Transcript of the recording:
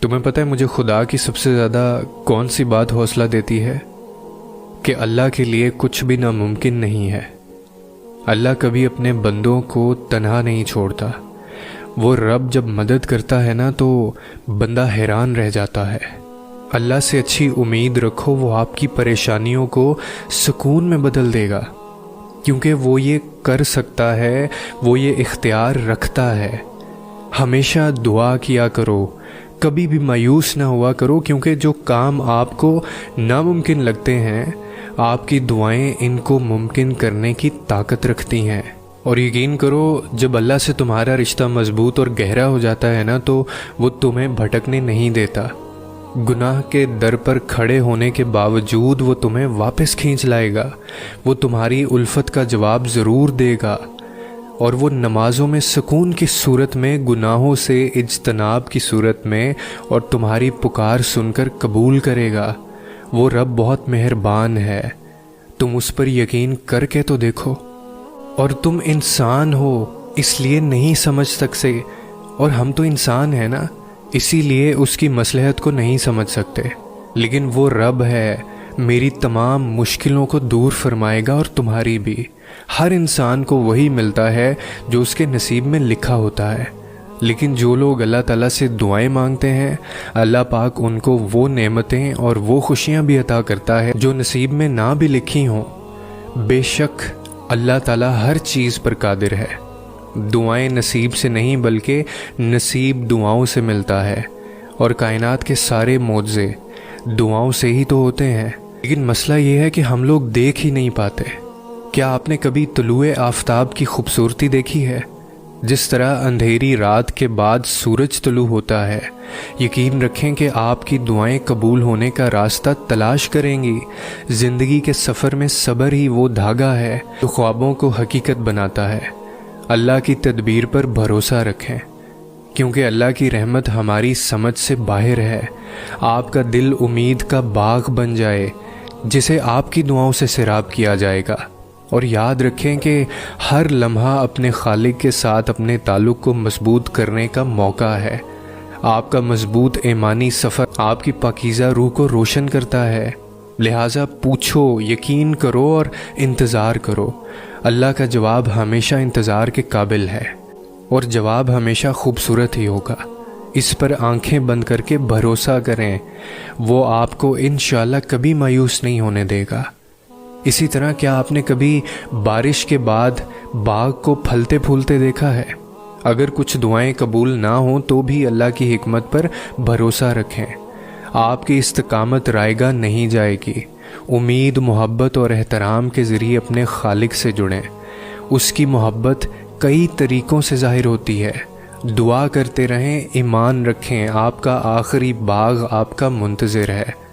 تمہیں پتہ ہے مجھے خدا کی سب سے زیادہ کون سی بات حوصلہ دیتی ہے؟ کہ اللہ کے لیے کچھ بھی ناممکن نہیں ہے۔ اللہ کبھی اپنے بندوں کو تنہا نہیں چھوڑتا۔ وہ رب جب مدد کرتا ہے نا تو بندہ حیران رہ جاتا ہے۔ اللہ سے اچھی امید رکھو، وہ آپ کی پریشانیوں کو سکون میں بدل دے گا، کیونکہ وہ یہ کر سکتا ہے، وہ یہ اختیار رکھتا ہے۔ ہمیشہ دعا کیا کرو، کبھی بھی مایوس نہ ہوا کرو، کیونکہ جو کام آپ کو ناممکن لگتے ہیں آپ کی دعائیں ان کو ممکن کرنے کی طاقت رکھتی ہیں۔ اور یقین کرو، جب اللہ سے تمہارا رشتہ مضبوط اور گہرا ہو جاتا ہے نا تو وہ تمہیں بھٹکنے نہیں دیتا۔ گناہ کے در پر کھڑے ہونے کے باوجود وہ تمہیں واپس کھینچ لائے گا۔ وہ تمہاری الفت کا جواب ضرور دے گا، اور وہ نمازوں میں سکون کی صورت میں، گناہوں سے اجتناب کی صورت میں، اور تمہاری پکار سن کر قبول کرے گا۔ وہ رب بہت مہربان ہے، تم اس پر یقین کر کے تو دیکھو۔ اور تم انسان ہو اس لیے نہیں سمجھ سکتے، اور ہم تو انسان ہیں نا، اسی لیے اس کی مصلحت کو نہیں سمجھ سکتے، لیکن وہ رب ہے، میری تمام مشکلوں کو دور فرمائے گا، اور تمہاری بھی۔ ہر انسان کو وہی ملتا ہے جو اس کے نصیب میں لکھا ہوتا ہے، لیکن جو لوگ اللہ تعالیٰ سے دعائیں مانگتے ہیں، اللہ پاک ان کو وہ نعمتیں اور وہ خوشیاں بھی عطا کرتا ہے جو نصیب میں نہ بھی لکھی ہوں۔ بے شک اللہ تعالیٰ ہر چیز پر قادر ہے۔ دعائیں نصیب سے نہیں بلکہ نصیب دعاؤں سے ملتا ہے، اور کائنات کے سارے معجزے دعاؤں سے ہی تو ہوتے ہیں۔ لیکن مسئلہ یہ ہے کہ ہم لوگ دیکھ ہی نہیں پاتے۔ کیا آپ نے کبھی طلوع آفتاب کی خوبصورتی دیکھی ہے؟ جس طرح اندھیری رات کے بعد سورج طلوع ہوتا ہے، یقین رکھیں کہ آپ کی دعائیں قبول ہونے کا راستہ تلاش کریں گی۔ زندگی کے سفر میں صبر ہی وہ دھاگا ہے جو خوابوں کو حقیقت بناتا ہے۔ اللہ کی تدبیر پر بھروسہ رکھیں، کیونکہ اللہ کی رحمت ہماری سمجھ سے باہر ہے۔ آپ کا دل امید کا باغ بن جائے جسے آپ کی دعاؤں سے سیراب کیا جائے گا۔ اور یاد رکھیں کہ ہر لمحہ اپنے خالق کے ساتھ اپنے تعلق کو مضبوط کرنے کا موقع ہے۔ آپ کا مضبوط ایمانی سفر آپ کی پاکیزہ روح کو روشن کرتا ہے، لہٰذا پوچھو، یقین کرو اور انتظار کرو۔ اللہ کا جواب ہمیشہ انتظار کے قابل ہے، اور جواب ہمیشہ خوبصورت ہی ہوگا۔ اس پر آنکھیں بند کر کے بھروسہ کریں، وہ آپ کو انشاءاللہ کبھی مایوس نہیں ہونے دے گا۔ اسی طرح کیا آپ نے کبھی بارش کے بعد باغ کو پھلتے پھولتے دیکھا ہے؟ اگر کچھ دعائیں قبول نہ ہوں تو بھی اللہ کی حکمت پر بھروسہ رکھیں۔ آپ کی استقامت رائے گاہ نہیں جائے گی۔ امید، محبت اور احترام کے ذریعے اپنے خالق سے جڑیں۔ اس کی محبت کئی طریقوں سے ظاہر ہوتی ہے۔ دعا کرتے رہیں، ایمان رکھیں، آپ کا آخری باغ آپ کا منتظر ہے۔